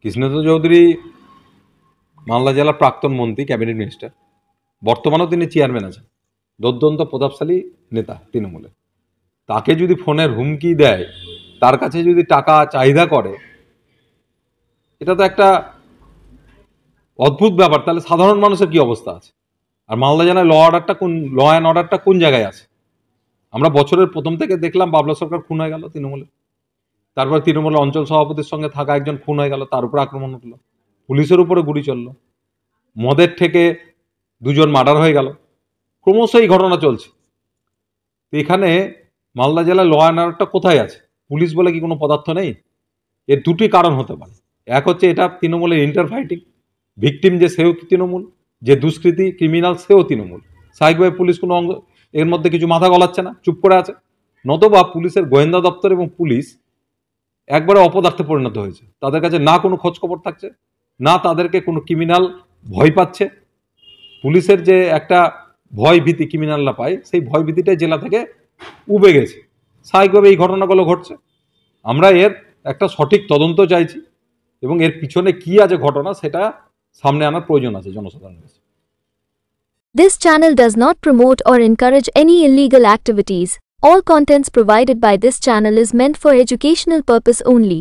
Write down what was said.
কৃষ্ণেন্দ্র চৌধুরী মালদা জেলার প্রাক্তন মন্ত্রী, ক্যাবিনেট মিনিস্টার, বর্তমানেও তিনি চেয়ারম্যান আছেন, দুর্দান্ত প্রতাপশালী নেতা তৃণমূলের। তাকে যদি ফোনের হুমকি দেয়, তার কাছে যদি টাকা চাহিদা করে, এটা তো একটা অদ্ভুত ব্যাপার। তাহলে সাধারণ মানুষের কি অবস্থা আছে? আর মালদা জেলায় ল অ্যান্ড অর্ডারটা কোন জায়গায় আছে? আমরা বছরের প্রথম থেকে দেখলাম বাবলা সরকার খুন হয়ে গেল তৃণমূলে, তারপর তৃণমূলের অঞ্চল সভাপতির সঙ্গে থাকা একজন খুন হয়ে গেল, তার উপর আক্রমণ হলো, পুলিশের উপরে গুলি চললো, মদের থেকে দুজন মার্ডার হয়ে গেল, ক্রমশ এই ঘটনা চলছে। এখানে মালদা জেলায় ল অ্যান্ড অর্ডারটা কোথায় আছে? পুলিশ বলে কি কোনো পদার্থ নেই? এর দুটি কারণ হতে পারে। এক হচ্ছে এটা তৃণমূলের ইন্টারফাইটিং, ভিকটিম যে সেও তৃণমূল, যে দুষ্কৃতী ক্রিমিনাল সেও তৃণমূল, স্বাভাবিকভাবে পুলিশ কোনো এর মধ্যে কিছু মাথা গলাচ্ছে না, চুপ করে আছে। নতবা পুলিশের গোয়েন্দা দপ্তর এবং পুলিশ একবারে অপদার্থে পরিণত হয়েছে। তাদের কাছে না কোনো খোঁজ খবর থাকছে, না তাদেরকে কোনো ক্রিমিনাল ভয় পাচ্ছে। পুলিশের যে একটা ভয় ভীতি ক্রিমিনালরা পায়, সেই ভয় ভীতিটাই জেলা থেকে উবে গেছে। স্বাভাবিকভাবে এই ঘটনাগুলো ঘটছে। আমরা এর একটা সঠিক তদন্ত চাইছি এবং এর পিছনে কি আছে ঘটনা, সেটা সামনে আনার প্রয়োজন আছে জনসাধারণের কাছে। This channel does not promote or encourage any illegal activities. All contents provided by this channel is meant for educational purpose only.